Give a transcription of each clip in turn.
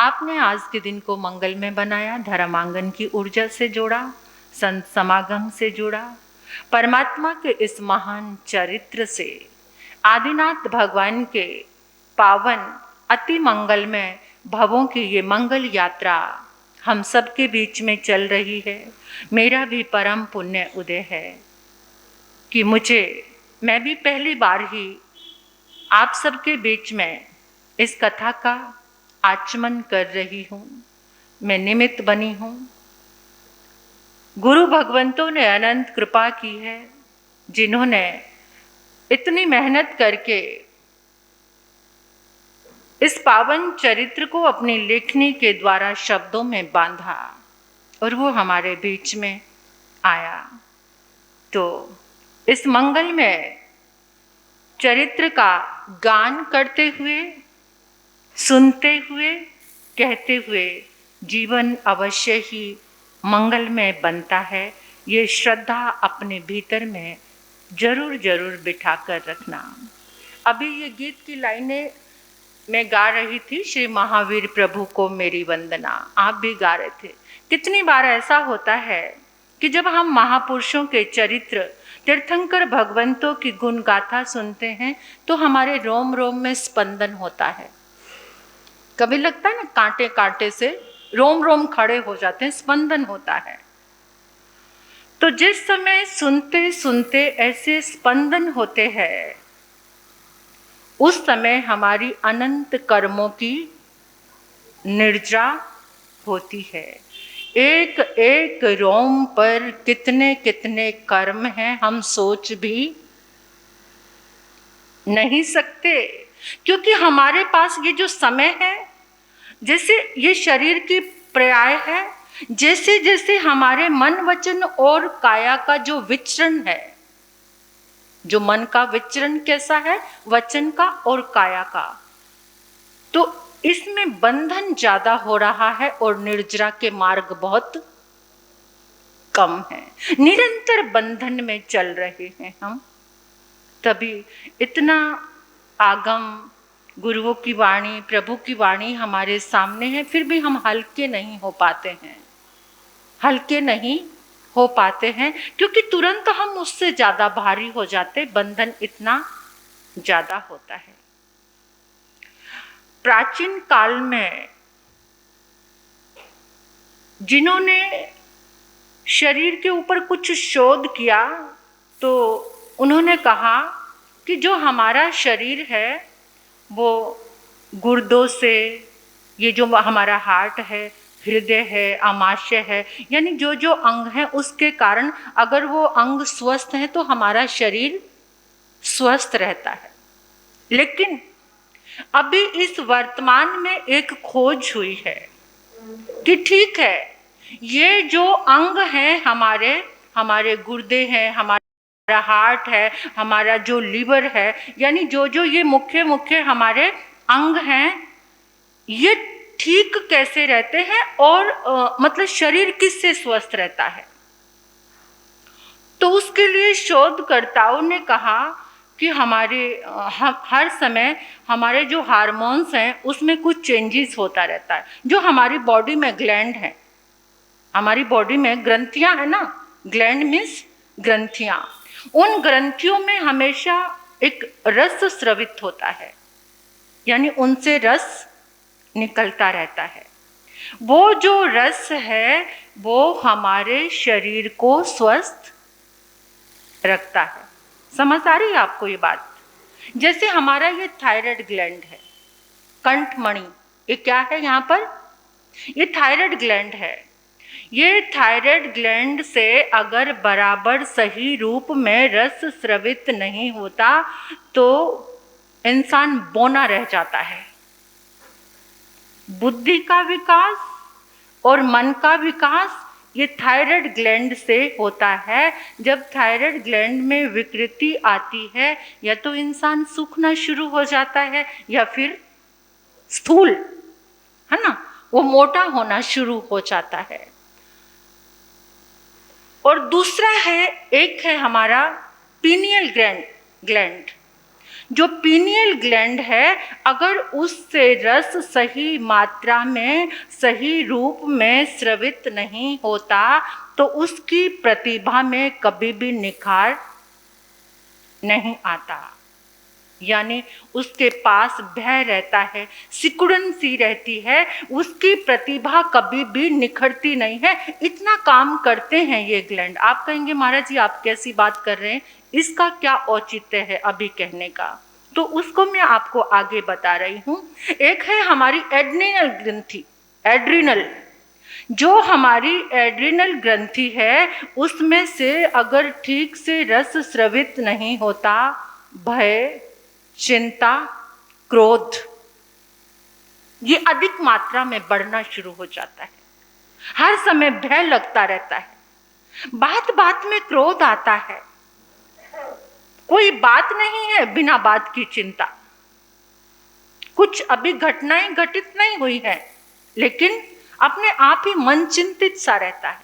आपने आज के दिन को मंगलमय बनाया, धर्मांगन की ऊर्जा से जोड़ा, संत समागम से जुड़ा, परमात्मा के इस महान चरित्र से आदिनाथ भगवान के पावन अति मंगलमय भवों की ये मंगल यात्रा हम सबके बीच में चल रही है। मेरा भी परम पुण्य उदय है कि मैं भी पहली बार ही आप सबके बीच में इस कथा का आचमन कर रही हूँ। मैं निमित्त बनी हूँ। गुरु भगवंतों ने अनंत कृपा की है, जिन्होंने इतनी मेहनत करके इस पावन चरित्र को अपनी लेखनी के द्वारा शब्दों में बांधा और वो हमारे बीच में आया। तो इस मंगलमय चरित्र का गान करते हुए, सुनते हुए, कहते हुए जीवन अवश्य ही मंगलमय बनता है। ये श्रद्धा अपने भीतर में जरूर जरूर बिठा कर रखना। अभी ये गीत की लाइनें मैं गा रही थी, श्री महावीर प्रभु को मेरी वंदना, आप भी गा रहे थे। कितनी बार ऐसा होता है कि जब हम महापुरुषों के चरित्र, तीर्थंकर भगवंतों की गुण गाथा सुनते हैं तो हमारे रोम रोम में स्पंदन होता है। कभी लगता है ना, कांटे कांटे से रोम रोम खड़े हो जाते हैं, स्पंदन होता है। तो जिस समय सुनते सुनते ऐसे स्पंदन होते हैं, उस समय हमारी अनंत कर्मों की निर्जा होती है। एक एक रोम पर कितने कितने कर्म हैं, हम सोच भी नहीं सकते, क्योंकि हमारे पास ये जो समय है, जैसे ये शरीर की पर्याय है, जैसे जैसे हमारे मन वचन और काया का जो विचरण है, जो मन का विचरण कैसा है, वचन का और काया का, तो इसमें बंधन ज्यादा हो रहा है और निर्जरा के मार्ग बहुत कम है। निरंतर बंधन में चल रहे हैं हम, तभी इतना आगम गुरुओं की वाणी, प्रभु की वाणी हमारे सामने है, फिर भी हम हल्के नहीं हो पाते हैं, हल्के नहीं हो पाते हैं, क्योंकि तुरंत हम उससे ज्यादा भारी हो जाते, बंधन इतना ज्यादा होता है। प्राचीन काल में जिन्होंने शरीर के ऊपर कुछ शोध किया, तो उन्होंने कहा कि जो हमारा शरीर है वो गुर्दों से, ये जो हमारा हार्ट है, हृदय है, आमाशय है, यानी जो जो अंग है, उसके कारण अगर वो अंग स्वस्थ है तो हमारा शरीर स्वस्थ रहता है। लेकिन अभी इस वर्तमान में एक खोज हुई है कि ठीक है, ये जो अंग हैं हमारे गुर्दे हैं, हमारा हार्ट है, हमारा जो लीवर है, यानी जो जो ये मुख्य मुख्य हमारे अंग हैं, ये ठीक कैसे रहते हैं और मतलब शरीर किससे स्वस्थ रहता है। तो उसके लिए शोधकर्ताओं ने कहा कि हर समय हमारे जो हार्मोन्स हैं उसमें कुछ चेंजेस होता रहता है। जो हमारी बॉडी में ग्लैंड है, हमारी बॉडी में ग्रंथियां है ना, ग्लैंड मीन्स ग्रंथियां, उन ग्रंथियों में हमेशा एक रस स्रवित होता है, यानी उनसे रस निकलता रहता है। वो जो रस है वो हमारे शरीर को स्वस्थ रखता है। समझ आ रही है आपको ये बात? जैसे हमारा ये थायराइड ग्लैंड है, कंठमणि, ये क्या है यहाँ पर? ये थायराइड ग्लैंड है। ये थायराइड ग्लैंड से अगर बराबर सही रूप में रस स्रवित नहीं होता तो इंसान बौना रह जाता है। बुद्धि का विकास और मन का विकास ये थायराइड ग्लैंड से होता है। जब थायराइड ग्लैंड में विकृति आती है, या तो इंसान सूखना शुरू हो जाता है या फिर स्थूल, है ना, वो मोटा होना शुरू हो जाता है। और दूसरा है, एक है हमारा पीनियल ग्लैंड। जो पीनियल ग्लैंड है, अगर उससे रस सही मात्रा में, सही रूप में स्रवित नहीं होता तो उसकी प्रतिभा में कभी भी निखार नहीं आता। यानी उसके पास भय रहता है, सिकुड़न सी रहती है, उसकी प्रतिभा कभी भी निखरती नहीं है। इतना काम करते हैं ये ग्लैंड। आप कहेंगे महाराज जी आप कैसी बात कर रहे हैं, इसका क्या औचित्य है अभी कहने का? तो उसको मैं आपको आगे बता रही हूँ। एक है हमारी एड्रिनल ग्रंथि। एड्रिनल, जो हमारी एड्रिनल ग्रंथि है, उसमें से अगर ठीक से रस स्रवित नहीं होता, भय, चिंता, क्रोध ये अधिक मात्रा में बढ़ना शुरू हो जाता है। हर समय भय लगता रहता है, बात बात में क्रोध आता है, कोई बात नहीं है बिना बात की चिंता। कुछ अभी घटनाएं घटित नहीं हुई है, लेकिन अपने आप ही मन चिंतित सा रहता है।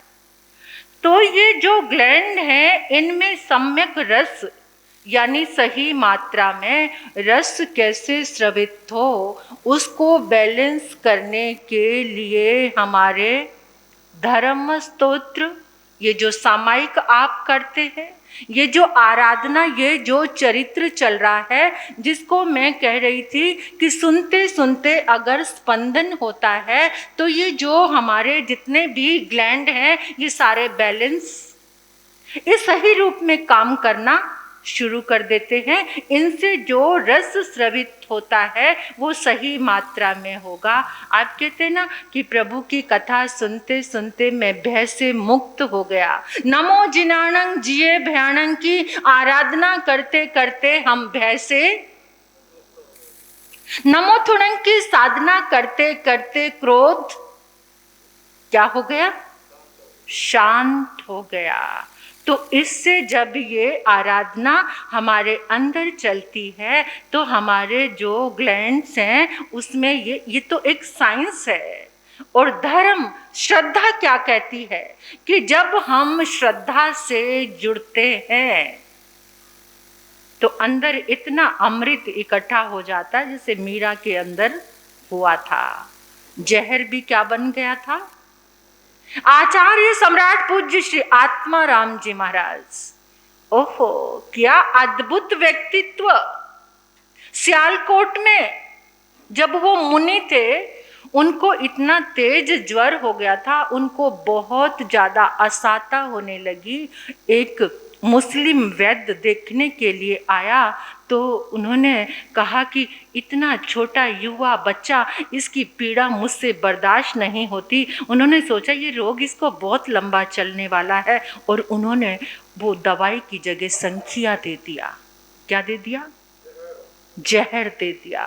तो ये जो ग्लैंड है, इनमें सम्यक रस यानी सही मात्रा में रस कैसे स्रवित हो, उसको बैलेंस करने के लिए हमारे धर्म स्तोत्र, ये जो सामायिक आप करते हैं, ये जो आराधना, ये जो चरित्र चल रहा है, जिसको मैं कह रही थी कि सुनते सुनते अगर स्पंदन होता है तो ये जो हमारे जितने भी ग्लैंड हैं, ये सारे बैलेंस इस सही रूप में काम करना शुरू कर देते हैं। इनसे जो रस स्रवित होता है वो सही मात्रा में होगा। आप कहते हैं ना कि प्रभु की कथा सुनते सुनते मैं भय से मुक्त हो गया। नमो जिनाणं जिये भयाणं की आराधना करते करते हम भय से, नमो थुणं की साधना करते करते क्रोध क्या हो गया? शांत हो गया। तो इससे जब ये आराधना हमारे अंदर चलती है तो हमारे जो ग्लैंड्स हैं उसमें ये तो एक साइंस है। और धर्म, श्रद्धा क्या कहती है कि जब हम श्रद्धा से जुड़ते हैं तो अंदर इतना अमृत इकट्ठा हो जाता है, जैसे मीरा के अंदर हुआ था। जहर भी क्या बन गया था? आचार्य सम्राट पूज्य श्री आत्मा राम जी महाराज, ओहो क्या अद्भुत व्यक्तित्व। सियालकोट में जब वो मुनि थे, उनको इतना तेज ज्वर हो गया था, उनको बहुत ज्यादा असाता होने लगी। एक मुस्लिम वैद्य देखने के लिए आया तो उन्होंने कहा कि इतना छोटा युवा बच्चा, इसकी पीड़ा मुझसे बर्दाश्त नहीं होती। उन्होंने सोचा ये रोग इसको बहुत लंबा चलने वाला है, और उन्होंने वो दवाई की जगह संखिया दे दिया। क्या दे दिया? जहर दे दिया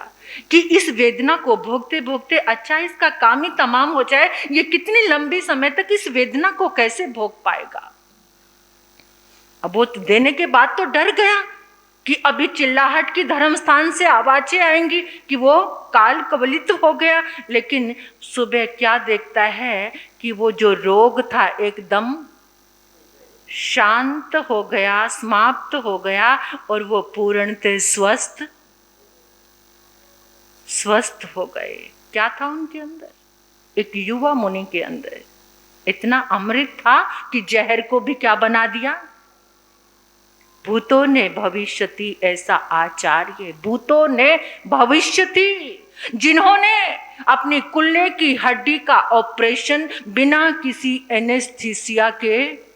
कि इस वेदना को भोगते भोगते अच्छा इसका काम ही तमाम हो जाए। ये कितनी लंबी समय तक इस वेदना को कैसे भोग पाएगा? अब वो देने के बाद तो डर गया कि अभी चिल्लाहट की धर्म स्थान से आवाजें आएंगी कि वो काल कवलित हो गया। लेकिन सुबह क्या देखता है कि वो जो रोग था एकदम शांत हो गया, समाप्त हो गया, और वो पूर्णतः स्वस्थ हो गए। क्या था उनके अंदर? एक युवा मुनि के अंदर इतना अमृत था कि जहर को भी क्या बना दिया? भूतों ने भविष्यति ऐसा आचार्य, भूतों ने भविष्यति, जिन्होंने अपनी कुल्ले की हड्डी का ऑपरेशन बिना किसी एनेस्थीसिया के,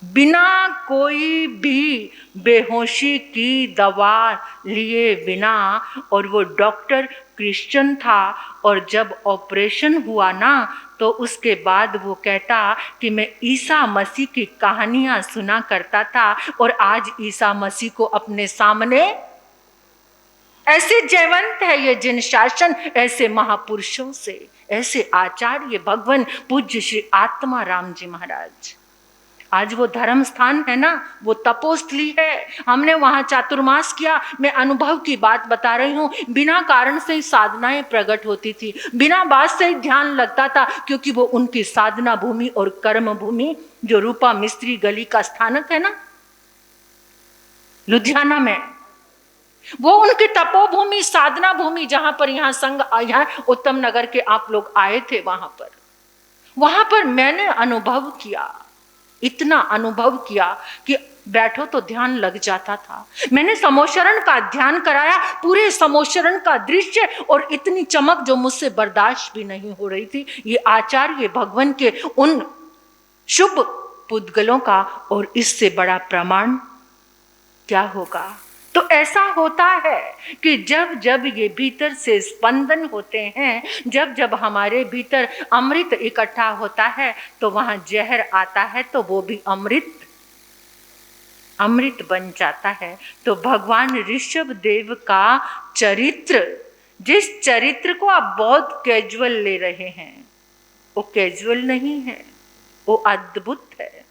बिना कोई भी बेहोशी की दवा लिए बिना, और वो डॉक्टर क्रिश्चियन था, और जब ऑपरेशन हुआ ना तो उसके बाद वो कहता कि मैं ईसा मसीह की कहानियां सुना करता था, और आज ईसा मसीह को अपने सामने, ऐसे जयवंत है ये जिन शासन, ऐसे महापुरुषों से, ऐसे आचार्य भगवान पूज्य श्री आत्मा राम जी महाराज। आज वो धर्म स्थान है ना, वो तपोस्थली है, हमने वहां चातुर्मास किया। मैं अनुभव की बात बता रही हूँ। बिना कारण से साधनाएं प्रकट होती थी, बिना बात से ध्यान लगता था, क्योंकि वो उनकी साधना भूमि और कर्म भूमि, जो रूपा मिस्त्री गली का स्थानक है ना लुधियाना में, वो उनकी तपोभूमि, साधना भूमि, जहां पर यहाँ संघ, यहाँ उत्तम नगर के आप लोग आए थे, वहां पर मैंने अनुभव किया, इतना अनुभव किया कि बैठो तो ध्यान लग जाता था। मैंने समोशरण का ध्यान कराया, पूरे समोशरण का दृश्य, और इतनी चमक जो मुझसे बर्दाश्त भी नहीं हो रही थी। ये आचार्य भगवान के उन शुभ पुद्गलों का, और इससे बड़ा प्रमाण क्या होगा। तो ऐसा होता है कि जब जब ये भीतर से स्पंदन होते हैं, जब जब हमारे भीतर अमृत इकट्ठा होता है, तो वहां जहर आता है तो वो भी अमृत बन जाता है। तो भगवान ऋषभ देव का चरित्र, जिस चरित्र को आप बहुत कैजुअल ले रहे हैं, वो कैजुअल नहीं है, वो अद्भुत है।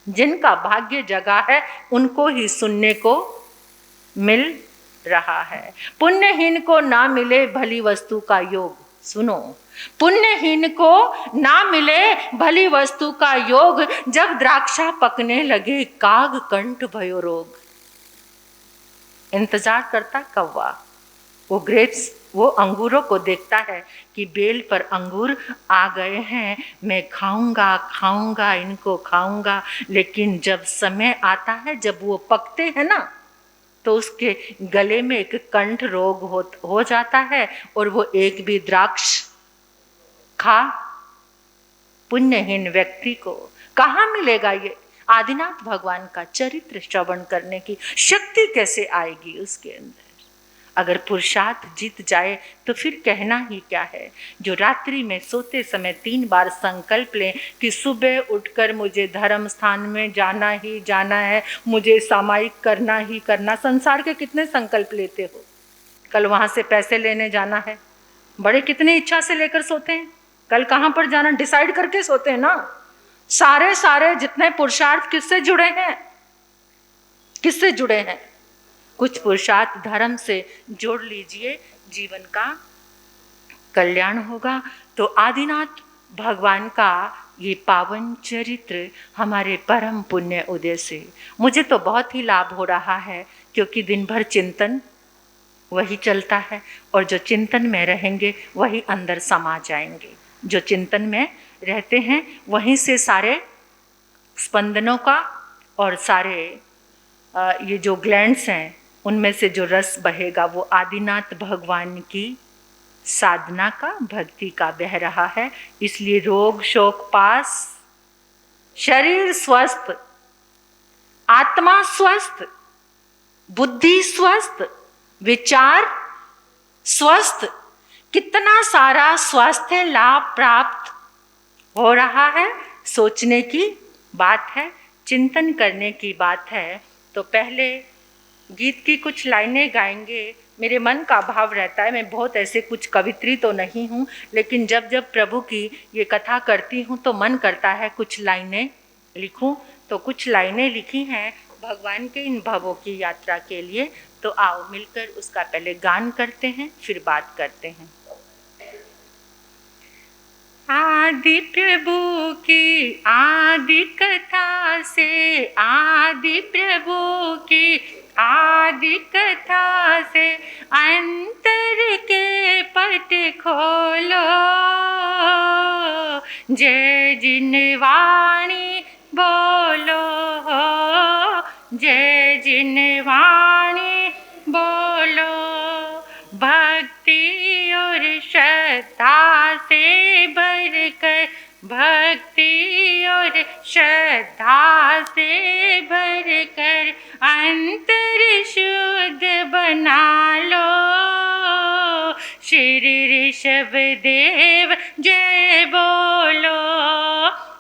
जिनका भाग्य जगा है उनको ही सुनने को मिल रहा है। पुण्यहीन को ना मिले भली वस्तु का योग, सुनो, पुण्यहीन को ना मिले भली वस्तु का योग, जब द्राक्षा पकने लगे काग कंठ भयो रोग। इंतजार करता कौवा, वो ग्रेप्स, वो अंगूरों को देखता है कि बेल पर अंगूर आ गए हैं, मैं खाऊंगा इनको खाऊंगा। लेकिन जब समय आता है, जब वो पकते हैं ना, तो उसके गले में एक कंठ रोग हो जाता है, और वो एक भी द्राक्ष खा पुण्यहीन व्यक्ति को कहाँ मिलेगा। ये आदिनाथ भगवान का चरित्र श्रवण करने की शक्ति कैसे आएगी उसके अंदर। अगर पुरुषार्थ जीत जाए तो फिर कहना ही क्या है। जो रात्रि में सोते समय 3 बार संकल्प लें कि सुबह उठकर मुझे धर्म स्थान में जाना ही जाना है, मुझे सामायिक करना ही करना। संसार के कितने संकल्प लेते हो, कल वहाँ से पैसे लेने जाना है, बड़े कितनी इच्छा से लेकर सोते हैं, कल कहाँ पर जाना डिसाइड करके सोते हैं ना। सारे जितने पुरुषार्थ किससे जुड़े हैं, कुछ पुरुषार्थ धर्म से जोड़ लीजिए, जीवन का कल्याण होगा। तो आदिनाथ भगवान का ये पावन चरित्र हमारे परम पुण्य उदय से मुझे तो बहुत ही लाभ हो रहा है, क्योंकि दिन भर चिंतन वही चलता है, और जो चिंतन में रहेंगे वही अंदर समा जाएंगे। जो चिंतन में रहते हैं वहीं से सारे स्पंदनों का और सारे ये जो ग्लैंड्स हैं उनमें से जो रस बहेगा वो आदिनाथ भगवान की साधना का, भक्ति का बह रहा है। इसलिए रोग शोक पास, शरीर स्वस्थ, आत्मा स्वस्थ, बुद्धि स्वस्थ, विचार स्वस्थ, कितना सारा स्वास्थ्य लाभ प्राप्त हो रहा है। सोचने की बात है, चिंतन करने की बात है। तो पहले गीत की कुछ लाइनें गाएंगे। मेरे मन का भाव रहता है, मैं बहुत ऐसे कुछ कवित्री तो नहीं हूँ, लेकिन जब जब प्रभु की ये कथा करती हूँ तो मन करता है कुछ लाइनें लिखूँ। तो कुछ लाइनें लिखी हैं भगवान के इन भवों की यात्रा के लिए। तो आओ मिलकर उसका पहले गान करते हैं, फिर बात करते हैं। आदि प्रभु की आदि कथा से, आदि प्रभु की आदि कथा से, अंतर के पट खोलो। जय जिनवाणी बोलो, जय जिनवाणी बोलो। भक्ति और श्रद्धा से भरकर, भक्ति और श्रद्धा से भरकर अंतर शुद्ध बना लो। श्री ऋषभ देव जय बोलो,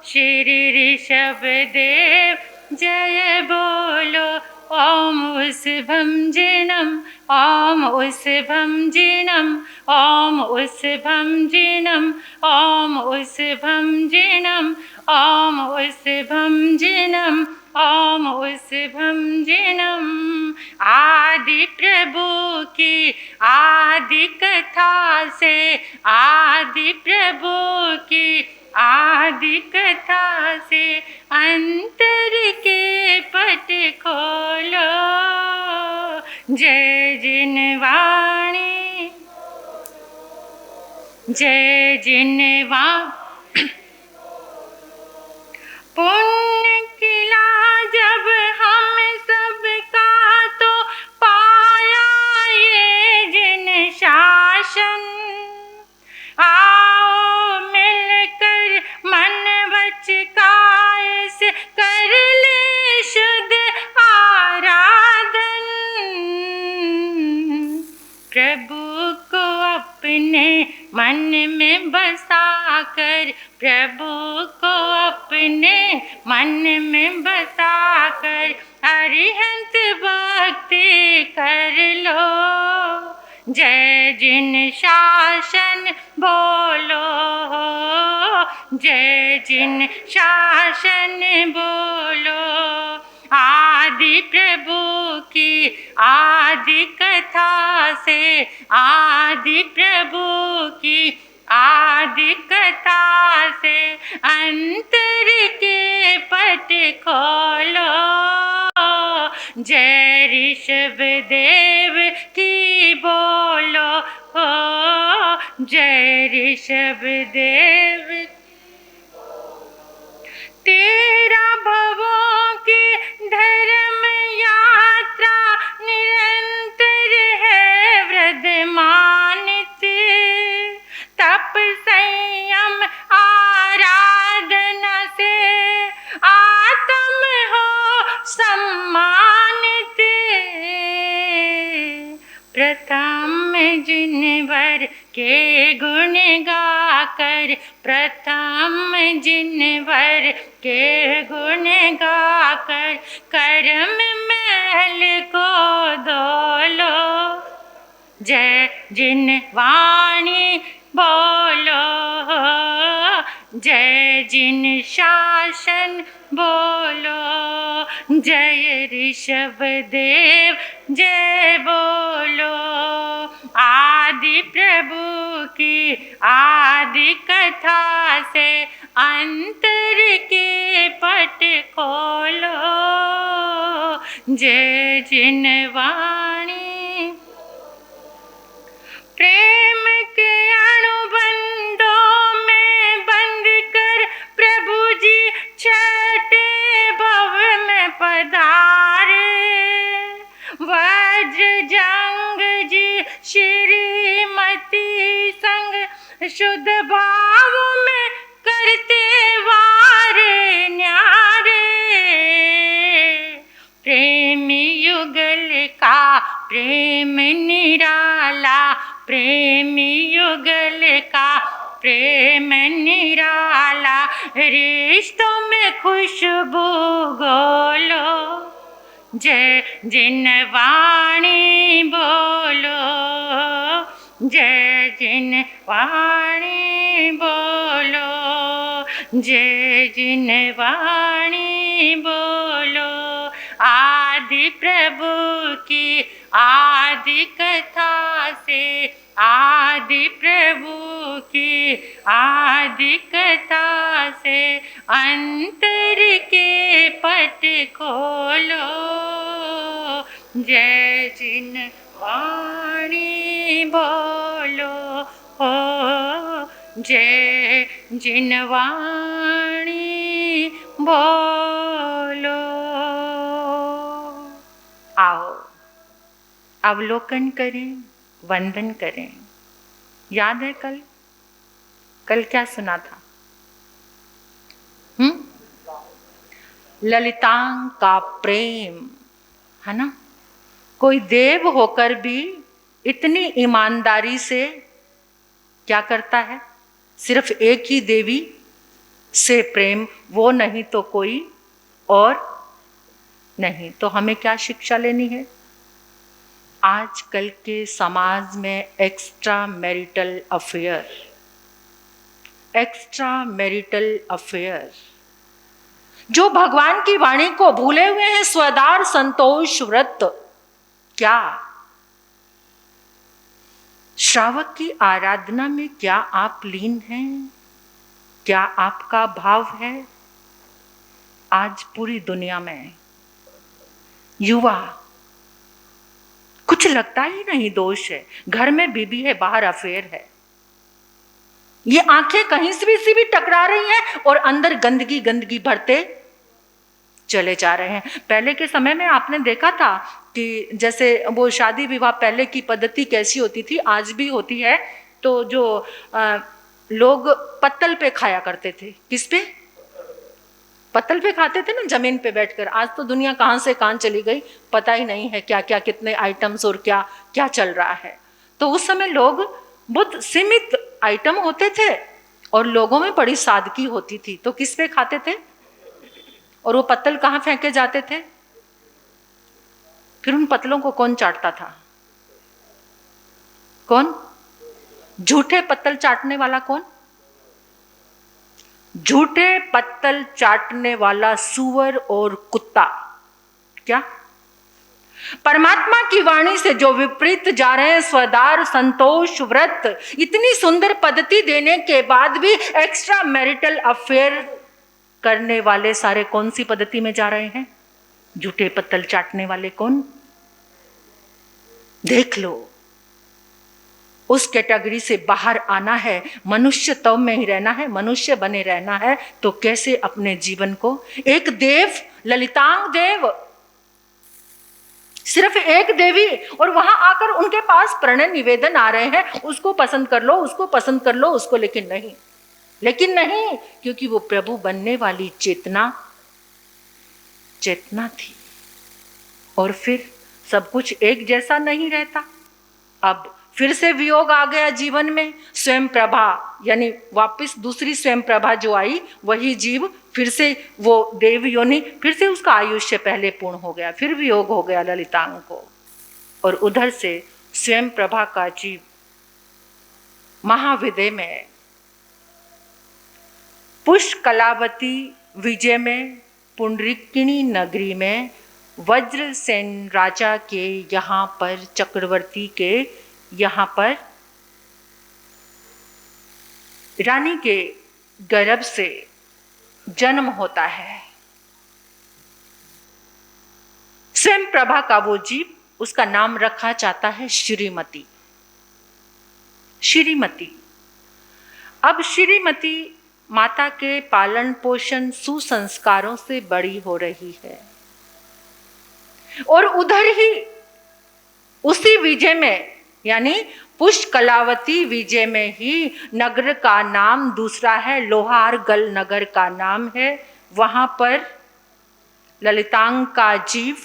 श्री ऋषभ देव जय बोलो। ओम उस्भम जिनम, ओम उस्भम जिनम, ओम उस्भम जिनम, ओम उस्भम जिनम, ओम उस्भम जिनम, ओम उस्भम जिनम। आदि प्रभु की आदि कथा से, आदि प्रभु की आदि कथा से अंतर के पट खोलो। जय जिनवाणी, जय जिनवाणी। पुण्य किला जब हम सबका तो पाया ये जिन शासन। आओ मिलकर मन वच काया से कर ले शुद्ध आराधन। प्रभु को अपने मन में बसा कर, प्रभु को अपने मन में बसा कर अरिहंत भक्ति कर लो। जय जिन शासन बोलो, जय जिन शासन बोलो। आदि प्रभु की आदि कथा से, आदि प्रभु की आदि कथा से अंतर के पट खोलो। जय ऋषभ देव की बोलो, जय ऋषभ देव। तेरा भवों की धर्म यात्रा निरंतर है वृद्धमानित। तप संयम आराधना से आत्म हो सम्मानित। प्रथम जिनवर के गुण गाकर, प्रथम जिनवर के गुण गाकर कर्म मैल को धोलो। जय जिनवाणी बोलो, जय जिन शासन बोलो। जय ऋषभ देव जय बोलो। आदि प्रभु की आदि कथा से अंतर के पट खोलो। जय जिनवाणी। प्रेम के अनुबंधों में बंध कर प्रभु जी छठे भव में पधारे। वज्र जंग जी श्रीमती संग शुद्ध भाव में करते वारे न्यारे। प्रेमी युगल का प्रेम निराला, प्रेमी युगल का प्रेम निराला। रिश्तों में खुशबू घोलो। जय जिनवाणी बोलो, जय जिनवाणी बोलो, जय जिनवाणी बोलो। आदि प्रभु की आदि कथा से, आदि प्रभु की आदि कथा से अंतर के पट खोलो। जय जिनवाणी बोलो, हो जय जिनवाणी बोलो। आओ अवलोकन करें, वंदन करें। याद है कल क्या सुना था? ललितांग का प्रेम, है ना? कोई देव होकर भी इतनी ईमानदारी से क्या करता है? सिर्फ एक ही देवी से प्रेम, वो नहीं तो कोई और नहीं। तो हमें क्या शिक्षा लेनी है? आजकल के समाज में एक्स्ट्रा मैरिटल अफेयर जो भगवान की वाणी को भूले हुए हैं, स्वदार संतोष व्रत। क्या श्रावक की आराधना में क्या आप लीन हैं? क्या आपका भाव है? आज पूरी दुनिया में युवा कुछ लगता ही नहीं दोष है, घर में बीबी है, बाहर अफेयर है, ये आंखें कहीं से भी टकरा रही हैं और अंदर गंदगी गंदगी भरते चले जा रहे हैं। पहले के समय में आपने देखा था कि जैसे वो शादी विवाह पहले की पद्धति कैसी होती थी, आज भी होती है। तो जो लोग पत्तल पे खाया करते थे, किस पे? पत्तल पे खाते थे ना, जमीन पे बैठकर। आज तो दुनिया कहाँ से कहाँ चली गई, पता ही नहीं है क्या क्या कितने आइटम्स और क्या क्या चल रहा है। तो उस समय लोग बहुत सीमित आइटम होते थे और लोगों में बड़ी सादगी होती थी। तो किस पे खाते थे और वो पत्तल कहाँ फेंके जाते थे? फिर उन पत्तलों को कौन चाटता था? कौन? झूठे पत्तल चाटने वाला कौन? झूठे पत्तल चाटने वाला सूअर और कुत्ता। क्या? परमात्मा की वाणी से जो विपरीत जा रहे हैं, स्वदार, संतोष, व्रत, इतनी सुंदर पद्धति देने के बाद भी एक्स्ट्रा मैरिटल अफेयर करने वाले सारे कौन सी पद्धति में जा रहे हैं? झूठे पत्तल चाटने वाले कौन? देख लो, उस कैटेगरी से बाहर आना है, मनुष्य तव में ही रहना है, मनुष्य बने रहना है, तो कैसे अपने जीवन को एक देव, ललितांग देव, सिर्फ एक देवी, और वहां आकर उनके पास प्रणय निवेदन आ रहे हैं, उसको पसंद कर लो, उसको पसंद कर लो, उसको, लेकिन नहीं, क्योंकि वो प्रभु बनने वाली चेतना थी। और फिर सब कुछ एक जैसा नहीं रहता। अब फिर से वियोग आ गया जीवन में। स्वयं प्रभा, यानी वापस दूसरी स्वयं प्रभा जो आई, वही जीव फिर से वो देव योनि, फिर से उसका आयुष्य पहले पूर्ण हो गया, फिर वियोग हो गया ललितांग को। और उधर से स्वयं प्रभा का जीव महाविदय में, पुष्कलावती विजय में, पुंडरीकिणी नगरी में, वज्रसेन राजा के यहाँ पर, चक्रवर्ती के यहाँ पर, रानी के गर्भ से जन्म होता है। स्वयं प्रभा का वो जीव, उसका नाम रखा जाता है श्रीमती। श्रीमती। अब श्रीमती माता के पालन पोषण सुसंस्कारों से बड़ी हो रही है, और उधर ही उसी विजय में, यानी पुष्कलावती विजय में ही नगर का नाम दूसरा है, लोहारगल नगर का नाम है। वहां पर ललितांग का जीव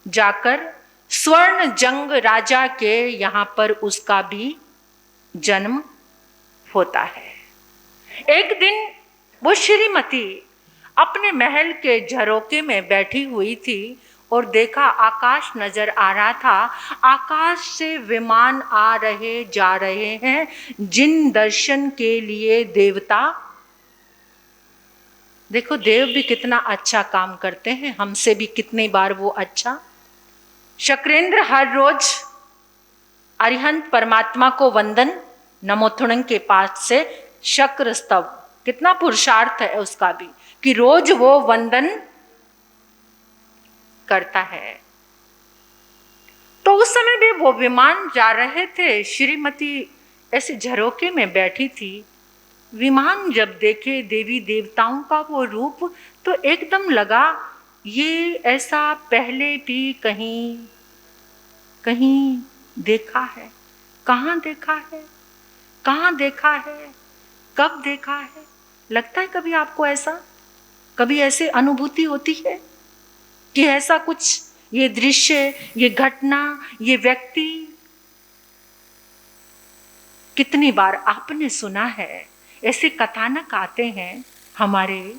जाकर स्वर्ण जंग राजा के यहाँ पर उसका भी जन्म होता है। एक दिन वो श्रीमती अपने महल के झरोके में बैठी हुई थी और देखा आकाश नजर आ रहा था। आकाश से विमान आ रहे जा रहे हैं, जिन दर्शन के लिए देवता, देखो देव भी कितना अच्छा काम करते हैं, हमसे भी कितनी बार वो अच्छा। शक्रेंद्र हर रोज अरिहंत परमात्मा को वंदन, नमोथुणंग के पास से शक्र स्तव, कितना पुरुषार्थ है उसका भी कि रोज वो वंदन करता है। तो उस समय भी वो विमान जा रहे थे, श्रीमती ऐसे झरोके में बैठी थी। विमान जब देखे देवी देवताओं का वो रूप, तो एकदम लगा ये ऐसा पहले भी कहीं देखा है। कहाँ देखा है? कहाँ देखा है? कब देखा है? लगता है कभी आपको ऐसा, कभी ऐसे अनुभूति होती है कि ऐसा कुछ, ये दृश्य, ये घटना, ये व्यक्ति कितनी बार आपने सुना है? ऐसे कथानक आते हैं हमारे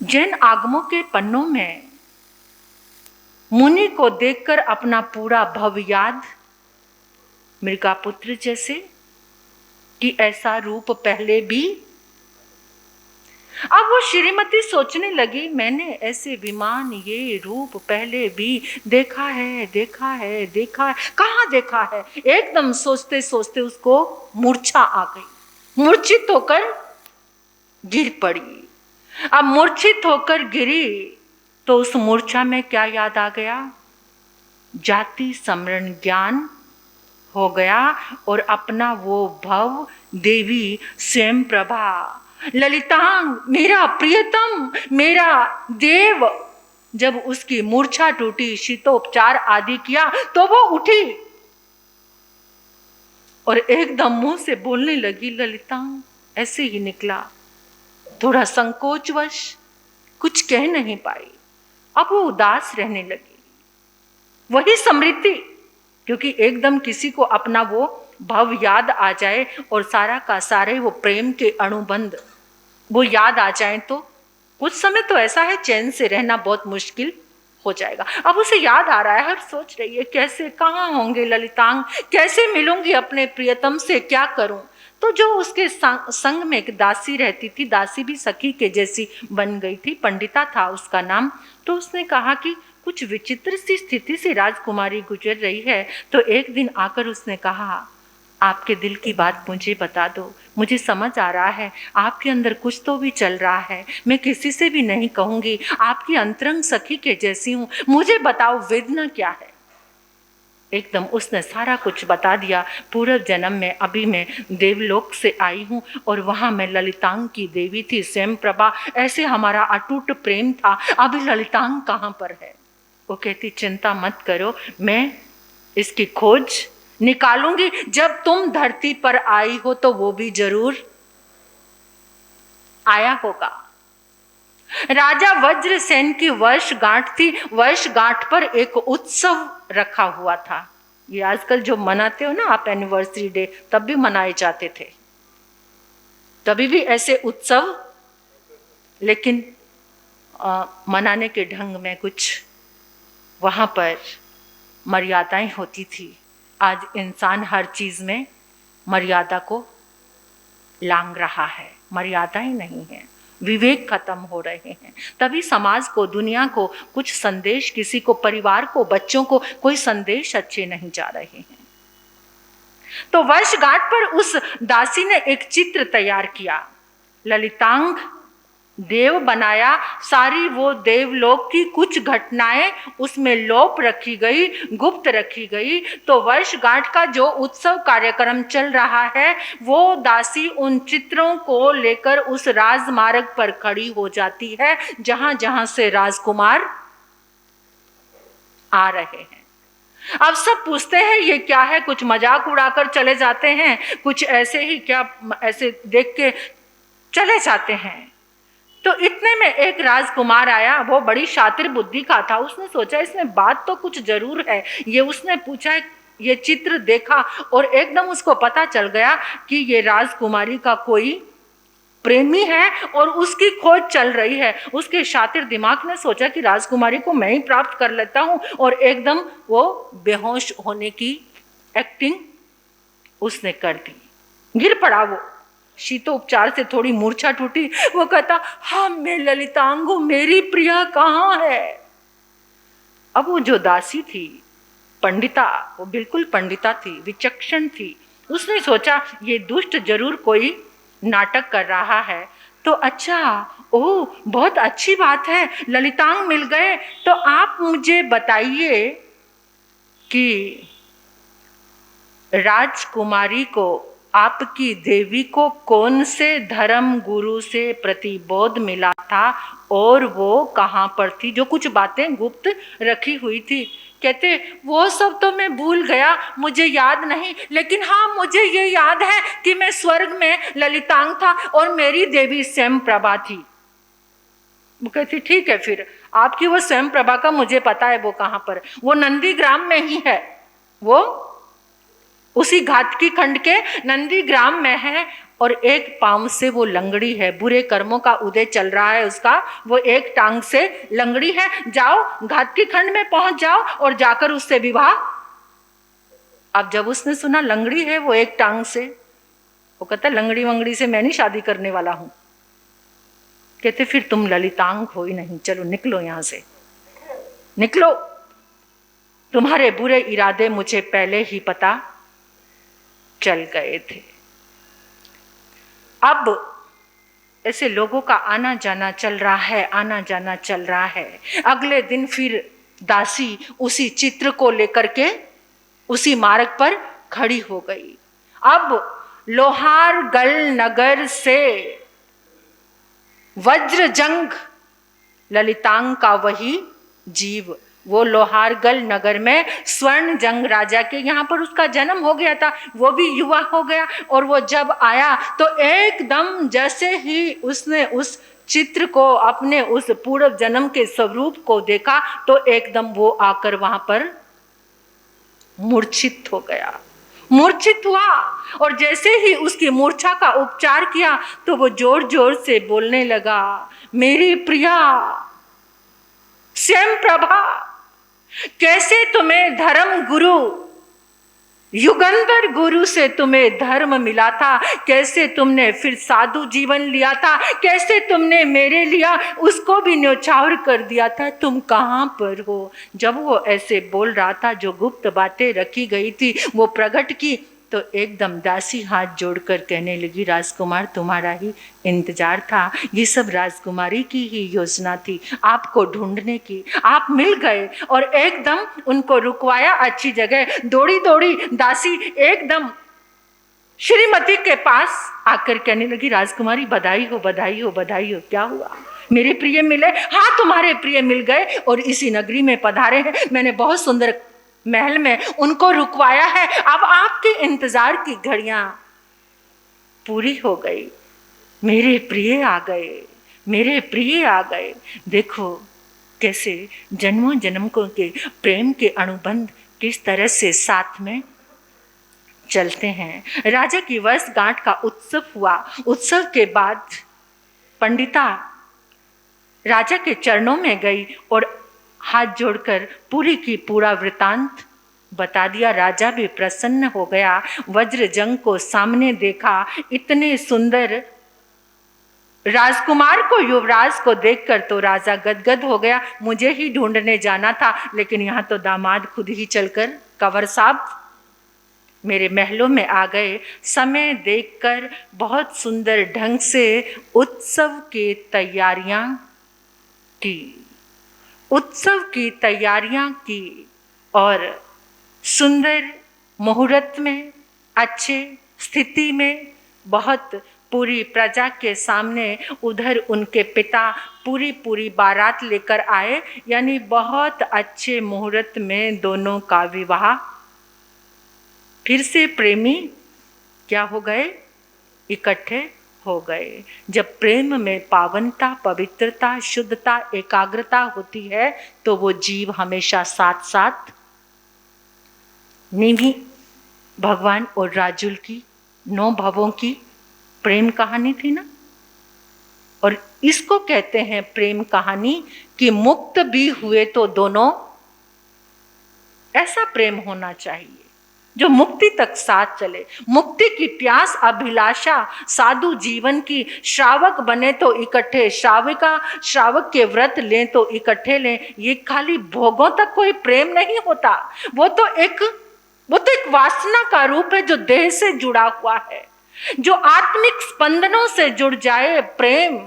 जैन आगमों के पन्नों में। मुनि को देखकर अपना पूरा भव याद, मृगापुत्र जैसे, कि ऐसा रूप पहले भी। अब वो श्रीमती सोचने लगी, मैंने ऐसे विमान, ये रूप पहले भी देखा है। कहाँ देखा है? एकदम सोचते सोचते उसको मूर्छा आ गई। मूर्छित होकर गिर पड़ी। अब मूर्छित होकर गिरी तो उस मूर्छा में क्या याद आ गया? जाति स्मरण ज्ञान हो गया और अपना वो भव देवी स्वयं प्रभा ललितांग, मेरा प्रियतम, मेरा देव, जब उसकी मूर्छा टूटी, शीतोपचार आदि किया तो वो उठी और एकदम मुंह से बोलने लगी। ललितांग ऐसे ही निकला, थोड़ा संकोचवश कुछ कह नहीं पाई। अब वो उदास रहने लगी। वही स्मृति, क्योंकि एकदम किसी को अपना वो भाव याद आ जाए और सारा का सारे वो प्रेम के अनुबंध वो याद आ जाए तो कुछ समय तो ऐसा है चैन से रहना बहुत मुश्किल हो जाएगा। अब उसे याद आ रहा है, हर सोच रही है कैसे, कहाँ होंगे ललितांग, कैसे मिलूंगी अपने प्रियतम से, क्या करूं। तो जो उसके संग में एक दासी रहती थी, दासी भी सखी के जैसी बन गई थी, पंडिता था उसका नाम। तो उसने कहा कि कुछ विचित्र सी स्थिति से राजकुमारी गुजर रही है। तो एक दिन आकर उसने कहा, आपके दिल की बात मुझे बता दो, मुझे समझ आ रहा है आपके अंदर कुछ तो भी चल रहा है, मैं किसी से भी नहीं कहूंगी, आपकी अंतरंग सखी के जैसी हूँ, मुझे बताओ वेदना क्या है। एकदम उसने सारा कुछ बता दिया। पूर्व जन्म में अभी मैं देवलोक से आई हूँ और वहाँ मैं ललितांग की देवी थी, स्वयं प्रभा, ऐसे हमारा अटूट प्रेम था। अभी ललितांग कहाँ पर है? वो कहती चिंता मत करो, मैं इसकी खोज निकालूंगी। जब तुम धरती पर आई हो तो वो भी जरूर आया होगा। राजा वज्रसेन की वर्षगांठ थी, वर्षगांठ पर एक उत्सव रखा हुआ था। ये आजकल जो मनाते हो ना आप एनिवर्सरी डे, तब भी मनाए जाते थे, तभी भी ऐसे उत्सव, लेकिन मनाने के ढंग में कुछ वहां पर मर्यादाएं होती थी। आज इंसान हर चीज में मर्यादा को लांघ रहा है, मर्यादाएं नहीं है, विवेक खत्म हो रहे हैं। तभी समाज को, दुनिया को कुछ संदेश, किसी को, परिवार को, बच्चों को कोई संदेश अच्छे नहीं जा रहे हैं। तो वर्षगांठ पर उस दासी ने एक चित्र तैयार किया, ललितांग देव बनाया, सारी वो देवलोक की कुछ घटनाएं उसमें लोप रखी गई, गुप्त रखी गई। तो वर्षगांठ का जो उत्सव कार्यक्रम चल रहा है, वो दासी उन चित्रों को लेकर उस राजमार्ग पर खड़ी हो जाती है जहां जहां से राजकुमार आ रहे हैं। अब सब पूछते हैं ये क्या है, कुछ मजाक उड़ाकर चले जाते हैं, कुछ ऐसे ही क्या, ऐसे देख के चले जाते हैं। तो इतने में एक राजकुमार आया, वो बड़ी शातिर बुद्धि का था। उसने सोचा इसमें बात तो कुछ जरूर है। ये उसने पूछा, ये चित्र देखा और एकदम उसको पता चल गया कि ये राजकुमारी का कोई प्रेमी है और उसकी खोज चल रही है। उसके शातिर दिमाग ने सोचा कि राजकुमारी को मैं ही प्राप्त कर लेता हूं, और एकदम वो बेहोश होने की एक्टिंग उसने कर दी। गिर पड़ा वो, शीतोपचार से थोड़ी मूर्छा टूटी। वो कहता, हाँ मैं ललितांग हूं, मेरी प्रिया कहाँ है? अब वो जो दासी थी, पंडिता, वो बिल्कुल पंडिता थी, विचक्षण थी। उसने सोचा ये दुष्ट जरूर कोई नाटक कर रहा है। तो अच्छा, ओह बहुत अच्छी बात है, ललितांग मिल गए। तो आप मुझे बताइए कि राजकुमारी को, आपकी देवी को कौन से धर्म गुरु से प्रतिबोध मिला था और वो कहाँ पर थी? जो कुछ बातें गुप्त रखी हुई थी। कहते वो सब तो मैं भूल गया, मुझे याद नहीं, लेकिन हाँ मुझे ये याद है कि मैं स्वर्ग में ललितांग था और मेरी देवी स्वयं प्रभा थी। वो कहती ठीक है, फिर आपकी वो स्वयं प्रभा का मुझे पता है, वो कहाँ पर, वो नंदीग्राम में ही है, वो उसी घाटकी खंड के नंदीग्राम में है। और एक पांव से वो लंगड़ी है, बुरे कर्मों का उदय चल रहा है उसका, वो एक टांग से लंगड़ी है। जाओ घाटकी खंड में पहुंच जाओ और जाकर उससे विवाह। अब जब उसने सुना लंगड़ी है वो एक टांग से, वो कहता लंगड़ी वंगड़ी से मैं नहीं शादी करने वाला हूं। कहते फिर तुम ललितांग हो ही नहीं, चलो निकलो यहां से, निकलो, तुम्हारे बुरे इरादे मुझे पहले ही पता चल गए थे। अब ऐसे लोगों का आना जाना चल रहा है, आना जाना चल रहा है। अगले दिन फिर दासी उसी चित्र को लेकर के उसी मार्ग पर खड़ी हो गई। अब लोहारगल नगर से वज्रजंग ललितांग का वही जीव, वो लोहारगल नगर में स्वर्ण जंग राजा के यहाँ पर उसका जन्म हो गया था। वो भी युवा हो गया और वो जब आया तो एकदम जैसे ही उसने उस चित्र को, अपने उस पूर्व जन्म के स्वरूप को देखा तो एकदम वो आकर वहां पर मूर्छित हो गया, मूर्छित हुआ। और जैसे ही उसकी मूर्छा का उपचार किया तो वो जोर जोर से बोलने लगा, मेरी प्रिया स्वयं प्रभा, कैसे तुम्हें धर्म गुरु, युगंधर गुरु से तुम्हें धर्म मिला था, कैसे तुमने फिर साधु जीवन लिया था, कैसे तुमने मेरे लिया उसको भी न्यौछावर कर दिया था, तुम कहाँ पर हो। जब वो ऐसे बोल रहा था, जो गुप्त बातें रखी गई थी वो प्रकट की, तो एकदम दासी हाथ जोड़कर कहने लगी, राजकुमार तुम्हारा ही इंतजार था, ये सब राजकुमारी की ही योजना थी, आपको ढूंढने की। आप मिल गए और एकदम उनको रुकवाया अच्छी जगह। दौड़ी दौड़ी दासी एकदम श्रीमती के पास आकर कहने लगी, राजकुमारी बधाई हो, बधाई हो, बधाई हो। क्या हुआ? मेरे प्रिय मिले? हाँ, तुम्हारे प्रिय मिल गए और इसी नगरी में पधारे हैं। मैंने बहुत सुंदर महल में उनको रुकवाया है। अब आपके इंतजार की घड़ियां पूरी हो गई, मेरे प्रिय आ गए, मेरे प्रिय आ गए। देखो कैसे जन्मों जन्मों के प्रेम के अनुबंध किस तरह से साथ में चलते हैं। राजा की वर्षगांठ का उत्सव हुआ। उत्सव के बाद पंडिता राजा के चरणों में गई और हाथ जोड़कर पूरी की पूरा वृतांत बता दिया। राजा भी प्रसन्न हो गया। वज्रजंग को सामने देखा, इतने सुंदर राजकुमार को, युवराज को देखकर तो राजा गदगद हो गया। मुझे ही ढूंढने जाना था, लेकिन यहाँ तो दामाद खुद ही चलकर कंवर साहब मेरे महलों में आ गए। समय देखकर बहुत सुंदर ढंग से उत्सव की तैयारियां की, उत्सव की तैयारियां की और सुंदर मुहूर्त में, अच्छे स्थिति में, बहुत पूरी प्रजा के सामने उधर उनके पिता पूरी पूरी बारात लेकर आए। यानी बहुत अच्छे मुहूर्त में दोनों का विवाह। फिर से प्रेमी क्या हो गए? इकट्ठे हो गए। जब प्रेम में पावनता, पवित्रता, शुद्धता, एकाग्रता होती है तो वो जीव हमेशा साथ साथ निभी। भगवान और राजुल की 9 भवों की प्रेम कहानी थी ना, और इसको कहते हैं प्रेम कहानी कि मुक्त भी हुए तो दोनों, ऐसा प्रेम होना चाहिए जो मुक्ति तक साथ चले। मुक्ति की प्यास, अभिलाषा, साधु जीवन की, श्रावक बने तो इकट्ठे, श्रावक के व्रत लें तो इकट्ठे लें। ये खाली भोगों तक कोई प्रेम नहीं होता। वो तो एक वासना का रूप है जो देह से जुड़ा हुआ है, जो आत्मिक स्पंदनों से जुड़ जाए प्रेम,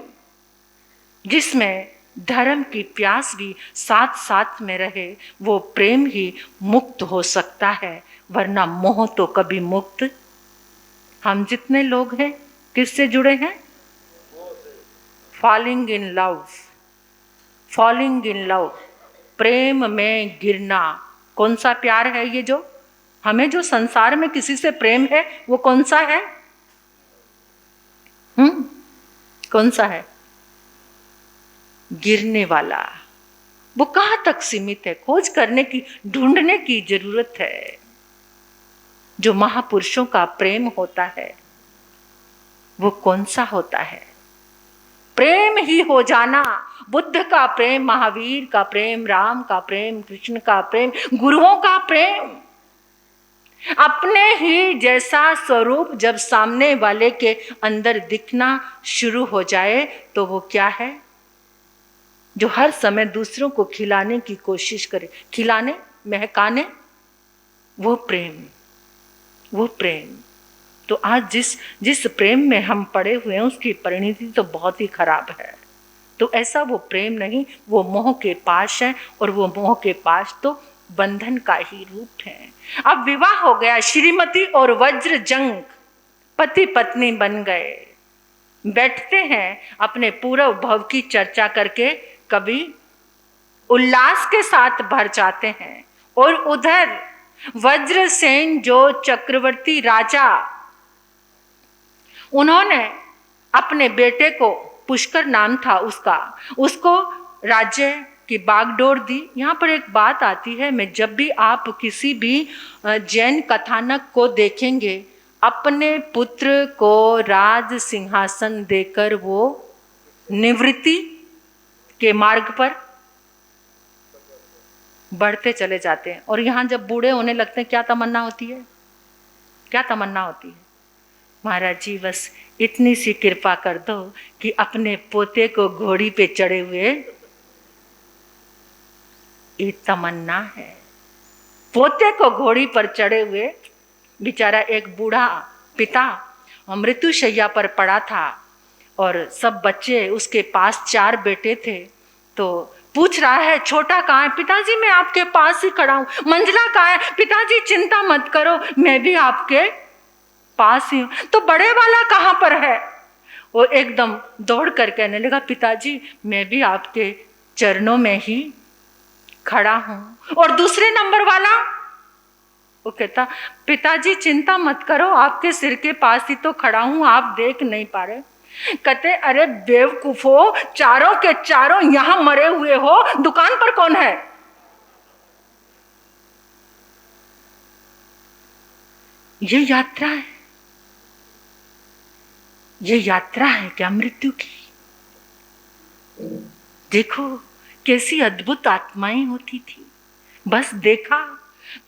जिसमें धर्म की प्यास भी साथ साथ में रहे, वो प्रेम ही मुक्त हो सकता है। वरना मोह तो कभी मुक्त। हम जितने लोग हैं किससे जुड़े हैं? Falling in love, falling in love, प्रेम में गिरना। कौन सा प्यार है ये? जो हमें, जो संसार में किसी से प्रेम है वो कौन सा है? कौन सा है? गिरने वाला। वो कहाँ तक सीमित है? खोज करने की, ढूंढने की जरूरत है। जो महापुरुषों का प्रेम होता है वो कौन सा होता है? प्रेम ही हो जाना। बुद्ध का प्रेम, महावीर का प्रेम, राम का प्रेम, कृष्ण का प्रेम, गुरुओं का प्रेम। अपने ही जैसा स्वरूप जब सामने वाले के अंदर दिखना शुरू हो जाए तो वो क्या है? जो हर समय दूसरों को खिलाने की कोशिश करे, खिलाने, महकाने, वो प्रेम, वो प्रेम। तो आज जिस प्रेम में हम पड़े हुए हैं उसकी परिणति तो बहुत ही खराब है। तो ऐसा वो प्रेम नहीं, वो मोह के पाश है, और वो मोह के पाश तो बंधन का ही रूप है। अब विवाह हो गया, श्रीमती और वज्रजंग पति पत्नी बन गए। बैठते हैं, अपने पूर्व भव की चर्चा करके कभी उल्लास के साथ भर जाते हैं। और उधर वज्रसेन जो चक्रवर्ती राजा, उन्होंने अपने बेटे को, पुष्कर नाम था उसको राज्य की बागडोर दी। यहाँ पर एक बात आती है, मैं जब भी आप किसी भी जैन कथानक को देखेंगे, अपने पुत्र को राज सिंहासन देकर वो निवृत्ति के मार्ग पर बढ़ते चले जाते हैं। और यहाँ जब बूढ़े होने लगते हैं, क्या तमन्ना होती है? क्या तमन्ना होती है? महाराज जी बस इतनी सी कृपा कर दो कि अपने पोते को घोड़ी पे चढ़े हुए, ये तमन्ना है। पोते को घोड़ी पर चढ़े हुए, बेचारा एक बूढ़ा पिता मृत्युशैया पर पड़ा था और सब बच्चे उसके पास, 4 बेटे थे। तो पूछ रहा है, छोटा कहाँ है? पिताजी मैं आपके पास ही खड़ा हूँ। मंझला कहाँ है? पिताजी चिंता मत करो, मैं भी आपके पास ही हूँ। तो बड़े वाला कहाँ पर है? वो एकदम दौड़ कर कहने लगा, पिताजी मैं भी आपके चरणों में ही खड़ा हूँ। और दूसरे नंबर वाला, वो कहता, पिताजी चिंता मत करो, आपके सिर के पास ही तो खड़ा हूँ, आप देख नहीं पा रहे। कहते, अरे बेवकूफो, चारों के चारों यहां मरे हुए हो, दुकान पर कौन है? ये यात्रा है, ये यात्रा है क्या मृत्यु की? देखो कैसी अद्भुत आत्माएं होती थी। बस देखा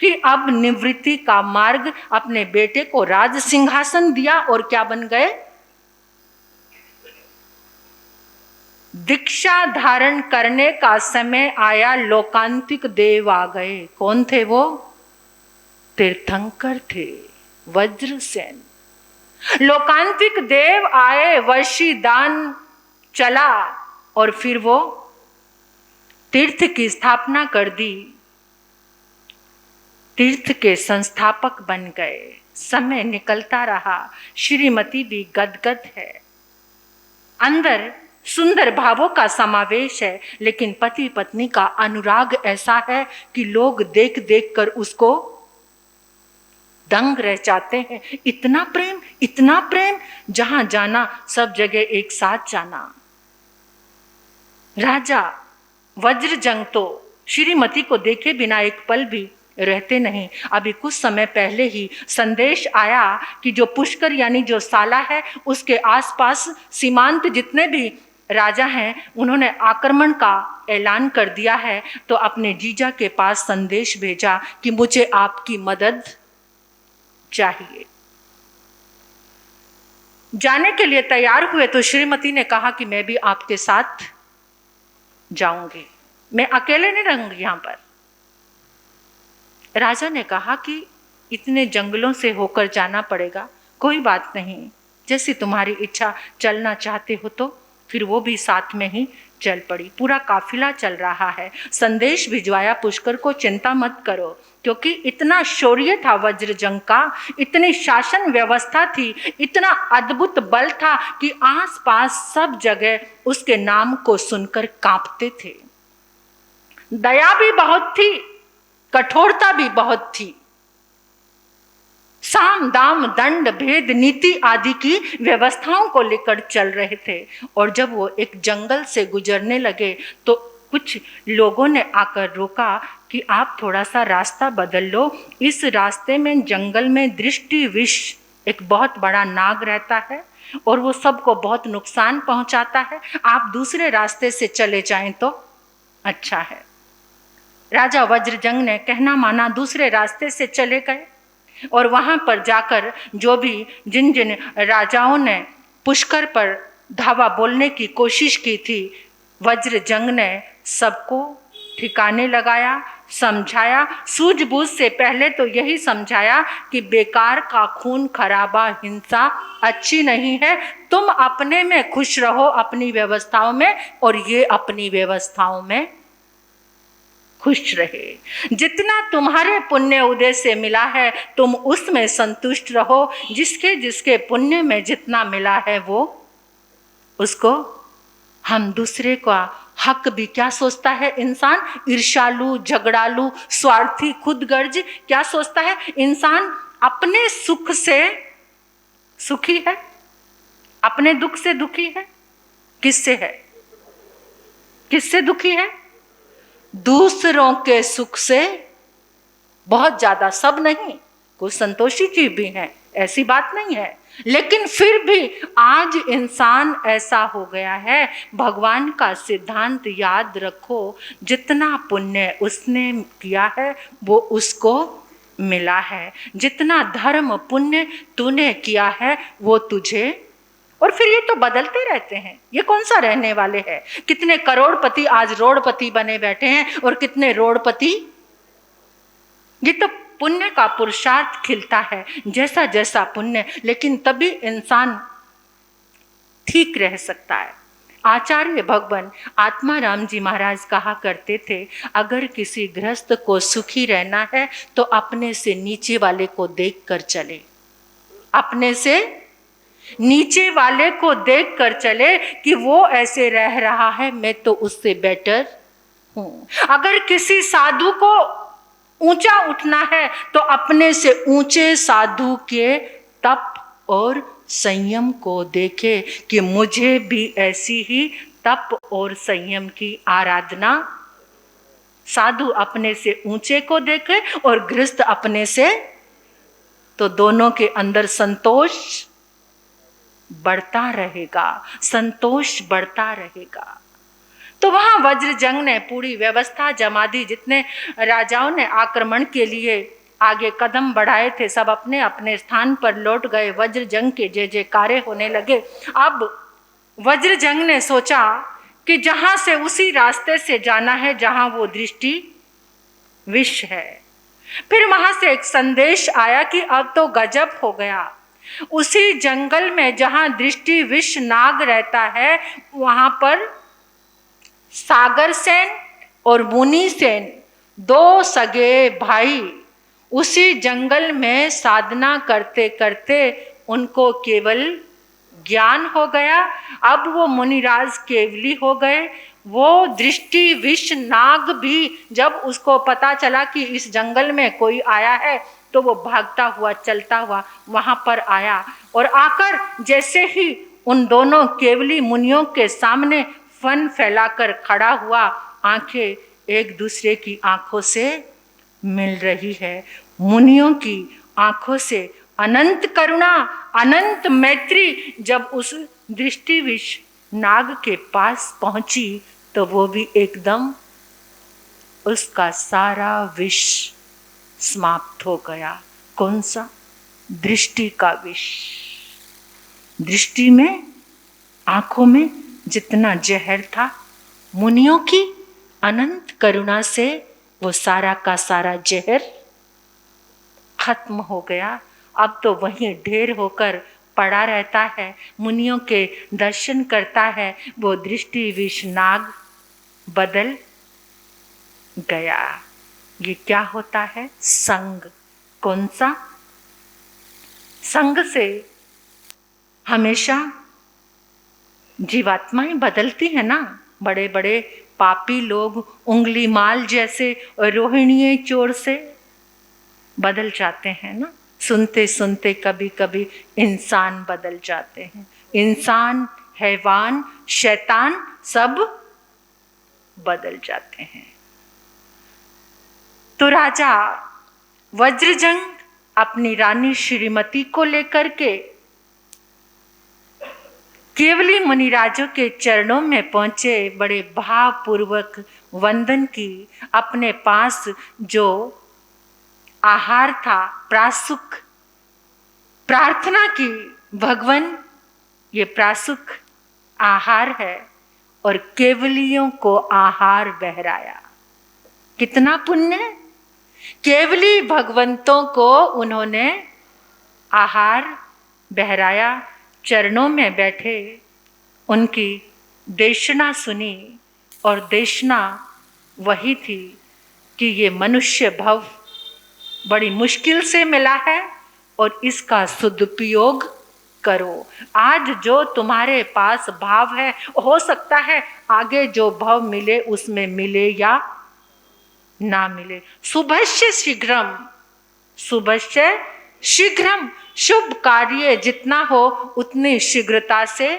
कि अब निवृत्ति का मार्ग, अपने बेटे को राज सिंहासन दिया और क्या बन गए? दीक्षा धारण करने का समय आया, लोकांतिक देव आ गए। कौन थे वो? तीर्थंकर थे, वज्रसेन। लोकांतिक देव आए, वर्षी दान चला और फिर वो तीर्थ की स्थापना कर दी, तीर्थ के संस्थापक बन गए। समय निकलता रहा, श्रीमती भी गदगद है, अंदर सुंदर भावों का समावेश है, लेकिन पति पत्नी का अनुराग ऐसा है कि लोग देख देख कर उसको दंग रह जाते हैं। इतना प्रेम, इतना प्रेम, जहां जाना सब जगह एक साथ जाना। राजा वज्रजंग तो श्रीमती को देखे बिना एक पल भी रहते नहीं। अभी कुछ समय पहले ही संदेश आया कि जो पुष्कर यानी जो साला है, उसके आसपास सीमांत जितने भी राजा हैं, उन्होंने आक्रमण का ऐलान कर दिया है। तो अपने जीजा के पास संदेश भेजा कि मुझे आपकी मदद चाहिए। जाने के लिए तैयार हुए तो श्रीमती ने कहा कि मैं भी आपके साथ जाऊंगी, मैं अकेले नहीं रहूंगी यहां पर। राजा ने कहा कि इतने जंगलों से होकर जाना पड़ेगा, कोई बात नहीं, जैसी तुम्हारी इच्छा, चलना चाहते हो तो। फिर वो भी साथ में ही चल पड़ी। पूरा काफिला चल रहा है। संदेश भिजवाया पुष्कर को, चिंता मत करो, क्योंकि इतना शौर्य था वज्रजंग का, इतनी शासन व्यवस्था थी, इतना अद्भुत बल था कि आसपास सब जगह उसके नाम को सुनकर कांपते थे। दया भी बहुत थी, कठोरता भी बहुत थी। साम दाम दंड भेद नीति आदि की व्यवस्थाओं को लेकर चल रहे थे। और जब वो एक जंगल से गुजरने लगे तो कुछ लोगों ने आकर रोका कि आप थोड़ा सा रास्ता बदल लो, इस रास्ते में जंगल में दृष्टि विष एक बहुत बड़ा नाग रहता है और वो सबको बहुत नुकसान पहुंचाता है, आप दूसरे रास्ते से चले जाएं तो अच्छा है। राजा वज्रजंग ने कहना माना, दूसरे रास्ते से चले गए और वहां पर जाकर जो भी जिन जिन राजाओं ने पुष्कर पर धावा बोलने की कोशिश की थी, वज्रजंग ने सबको ठिकाने लगाया, समझाया, सूझबूझ से पहले तो यही समझाया कि बेकार का खून खराबा हिंसा अच्छी नहीं है। तुम अपने में खुश रहो अपनी व्यवस्थाओं में, और ये अपनी व्यवस्थाओं में खुश रहे। जितना तुम्हारे पुण्य उदय से मिला है तुम उसमें संतुष्ट रहो। जिसके जिसके पुण्य में जितना मिला है वो उसको, हम दूसरे का हक भी क्या सोचता है इंसान? ईर्ष्यालु, झगड़ालू, स्वार्थी, खुदगर्ज क्या सोचता है इंसान? अपने सुख से सुखी है, अपने दुख से दुखी है। किससे है? किससे दुखी है? दूसरों के सुख से बहुत ज्यादा। सब नहीं, कुछ संतोषी जीव भी हैं, ऐसी बात नहीं है, लेकिन फिर भी आज इंसान ऐसा हो गया है। भगवान का सिद्धांत याद रखो, जितना पुण्य उसने किया है वो उसको मिला है। जितना धर्म पुण्य तूने किया है वो तुझे, और फिर ये तो बदलते रहते हैं, ये कौन सा रहने वाले हैं? कितने करोड़पति आज रोड़पति बने बैठे हैं और कितने रोड़पति। ये तो पुण्य का पुरुषार्थ खिलता है, जैसा जैसा पुण्य, लेकिन तभी इंसान ठीक रह सकता है। आचार्य भगवान आत्माराम जी महाराज कहा करते थे, अगर किसी गृहस्थ को सुखी रहना है तो अपने से नीचे वाले को देखकर चले। अपने से नीचे वाले को देखकर चले कि वो ऐसे रह रहा है, मैं तो उससे बेटर हूं। अगर किसी साधु को ऊंचा उठना है तो अपने से ऊंचे साधु के तप और संयम को देखे कि मुझे भी ऐसी ही तप और संयम की आराधना। साधु अपने से ऊंचे को देखे और गृहस्थ अपने से, तो दोनों के अंदर संतोष बढ़ता रहेगा, संतोष बढ़ता रहेगा। तो वहां वज्रजंग ने पूरी व्यवस्था जमा दी। जितने राजाओं ने आक्रमण के लिए आगे कदम बढ़ाए थे सब अपने अपने स्थान पर लौट गए। वज्रजंग के जय जयकारे होने लगे। अब वज्रजंग ने सोचा कि जहां से उसी रास्ते से जाना है जहां वो दृष्टि विष है। फिर वहां से एक संदेश आया कि अब तो गजब हो गया। उसी जंगल में जहां दृष्टि विष नाग रहता है वहां पर सागर सेन और मुनि सेन, दो सगे भाई, उसी जंगल में साधना करते करते उनको केवल ज्ञान हो गया। अब वो मुनिराज केवली हो गए। वो दृष्टि विष नाग भी जब उसको पता चला कि इस जंगल में कोई आया है तो वो भागता हुआ चलता हुआ वहां पर आया, और आकर जैसे ही उन दोनों केवली मुनियों के सामने फन फैलाकर खड़ा हुआ, आंखें एक दूसरे की आंखों से मिल रही है। मुनियों की आंखों से अनंत करुणा, अनंत मैत्री जब उस दृष्टि विष नाग के पास पहुंची तो वो भी एकदम उसका सारा विष समाप्त हो गया। कौन सा? दृष्टि का विष। दृष्टि में, आंखों में जितना जहर था, मुनियों की अनंत करुणा से वो सारा का सारा जहर खत्म हो गया। अब तो वहीं ढेर होकर पड़ा रहता है, मुनियों के दर्शन करता है। वो दृष्टि विष नाग बदल गया। ये क्या होता है? संग। कौन सा? संग से हमेशा जीवात्माएं बदलती है ना। बड़े बड़े पापी लोग उंगली माल जैसे रोहिणीय चोर से बदल जाते हैं ना। सुनते सुनते कभी कभी इंसान बदल जाते हैं। इंसान, हैवान, शैतान सब बदल जाते हैं। तो राजा वज्रजंग अपनी रानी श्रीमती को लेकर के केवली मुनिराजों के चरणों में पहुंचे। बड़े भावपूर्वक वंदन की। अपने पास जो आहार था प्रासुक, प्रार्थना की, भगवान ये प्रासुक आहार है और केवलियों को आहार बहराया। कितना पुण्य। केवली भगवंतों को उन्होंने आहार बहराया, चरणों में बैठे उनकी देशना सुनी, और देशना वही थी कि ये मनुष्य भव बड़ी मुश्किल से मिला है और इसका सदुपयोग करो। आज जो तुम्हारे पास भाव है, हो सकता है आगे जो भाव मिले उसमें मिले या ना मिले। शुभस्य शीघ्रम, शुभस्य शीघ्रम, शुभ कार्य जितना हो उतनी शीघ्रता से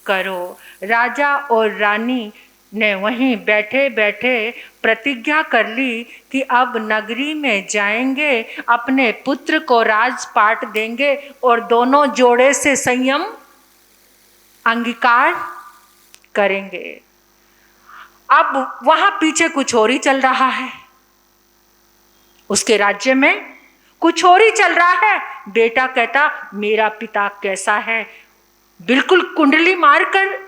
करो। राजा और रानी ने वहीं बैठे बैठे प्रतिज्ञा कर ली कि अब नगरी में जाएंगे, अपने पुत्र को राजपाट देंगे और दोनों जोड़े से संयम अंगीकार करेंगे। अब वहां पीछे कुछ और ही चल रहा है, उसके राज्य में कुछ और ही चल रहा है। बेटा कहता मेरा पिता कैसा है, बिल्कुल कुंडली मारकर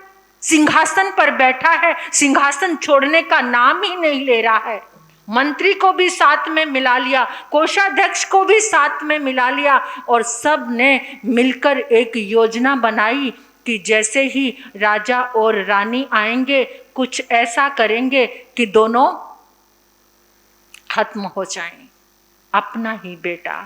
सिंहासन पर बैठा है, सिंहासन छोड़ने का नाम ही नहीं ले रहा है। मंत्री को भी साथ में मिला लिया, कोषाध्यक्ष को भी साथ में मिला लिया, और सब ने मिलकर एक योजना बनाई कि जैसे ही राजा और रानी आएंगे कुछ ऐसा करेंगे कि दोनों खत्म हो जाएं। अपना ही बेटा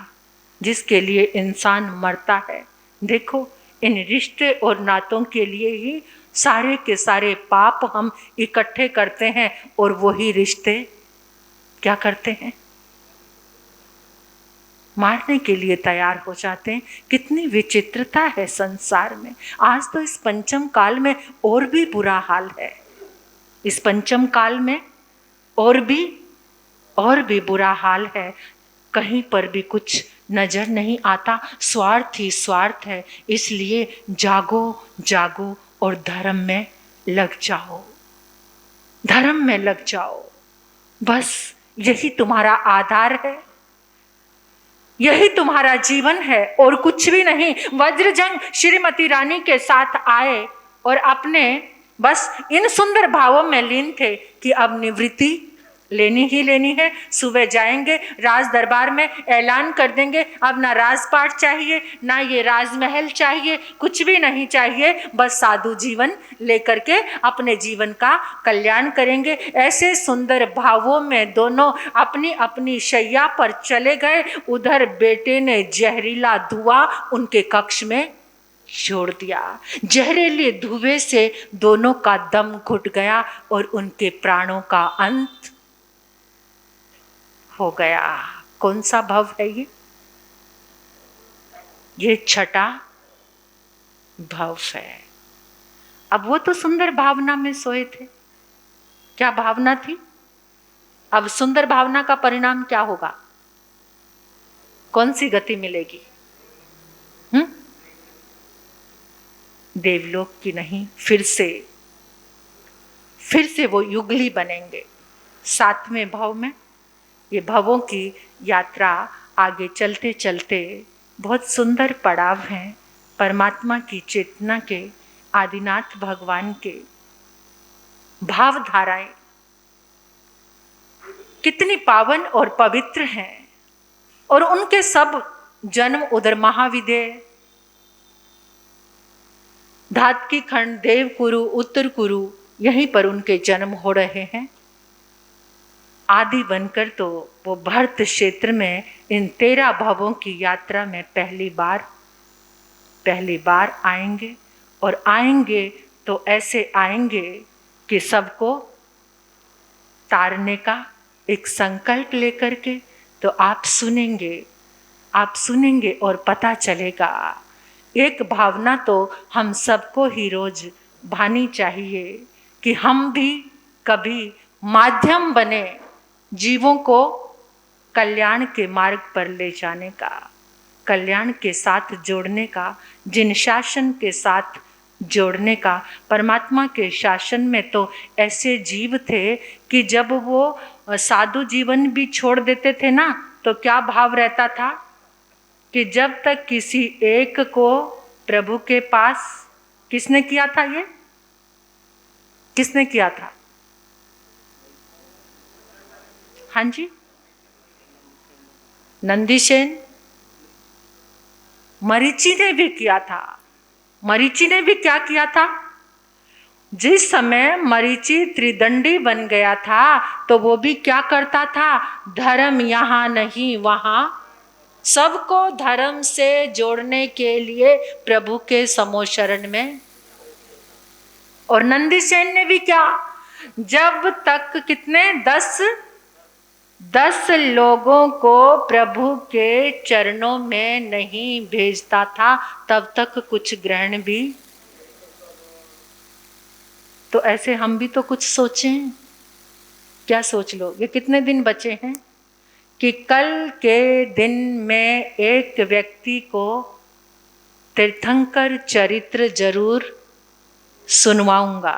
जिसके लिए इंसान मरता है, देखो इन रिश्ते और नातों के लिए ही सारे के सारे पाप हम इकट्ठे करते हैं, और वही रिश्ते क्या करते हैं, मारने के लिए तैयार हो जाते हैं। कितनी विचित्रता है संसार में। आज तो इस पंचम काल में और भी बुरा हाल है, इस पंचम काल में और भी बुरा हाल है। कहीं पर भी कुछ नजर नहीं आता, स्वार्थ ही स्वार्थ है। इसलिए जागो जागो और धर्म में लग जाओ, धर्म में लग जाओ। बस यही तुम्हारा आधार है, यही तुम्हारा जीवन है और कुछ भी नहीं। वज्रजंग श्रीमती रानी के साथ आए और अपने बस इन सुंदर भावों में लीन थे कि अब निवृत्ति लेनी ही लेनी है। सुबह जाएंगे राज दरबार में, ऐलान कर देंगे अब ना राजपाट चाहिए, ना ये राजमहल चाहिए, कुछ भी नहीं चाहिए, बस साधु जीवन लेकर के अपने जीवन का कल्याण करेंगे। ऐसे सुंदर भावों में दोनों अपनी अपनी शैया पर चले गए। उधर बेटे ने जहरीला धुआं उनके कक्ष में छोड़ दिया। जहरीले धुएं से दोनों का दम घुट गया और उनके प्राणों का अंत हो गया। कौन सा भव है ये छठा भव है। अब वो तो सुंदर भावना में सोए थे। क्या भावना थी? अब सुंदर भावना का परिणाम क्या होगा? कौन सी गति मिलेगी? देवलोक की नहीं, फिर से वो युगली बनेंगे। सातवें भाव में ये भवों की यात्रा आगे चलते चलते बहुत सुंदर पड़ाव हैं परमात्मा की चेतना के, आदिनाथ भगवान के। भावधाराएं कितनी पावन और पवित्र हैं, और उनके सब जन्म उधर महाविद्य, धातकी खंड, देवकुरु, उत्तर कुरु, यहीं पर उनके जन्म हो रहे हैं। आदि बनकर तो वो भरत क्षेत्र में इन 13 भवों की यात्रा में पहली बार आएंगे, और आएंगे तो ऐसे आएंगे कि सबको तारने का एक संकल्प लेकर के। तो आप सुनेंगे और पता चलेगा। एक भावना तो हम सबको ही रोज भानी चाहिए कि हम भी कभी माध्यम बने जीवों को कल्याण के मार्ग पर ले जाने का, कल्याण के साथ जोड़ने का, जिन शासन के साथ जोड़ने का। परमात्मा के शासन में तो ऐसे जीव थे कि जब वो साधु जीवन भी छोड़ देते थे ना, तो क्या भाव रहता था कि जब तक किसी एक को प्रभु के पास, किसने किया था ये? किसने किया था? हाँ जी, नंदीसेन, मरीचि ने भी किया था। मरीचि ने भी क्या किया था? जिस समय मरीचि त्रिदंडी बन गया था तो वो भी क्या करता था? धर्म यहाँ नहीं वहाँ, सबको धर्म से जोड़ने के लिए प्रभु के समोशरण में। और नंदीसेन ने भी क्या, जब तक कितने 10 लोगों को प्रभु के चरणों में नहीं भेजता था तब तक कुछ ग्रहण भी। तो ऐसे हम भी तो कुछ सोचें। क्या सोच लो, ये कितने दिन बचे हैं कि कल के दिन में एक व्यक्ति को तीर्थंकर चरित्र जरूर सुनवाऊंगा।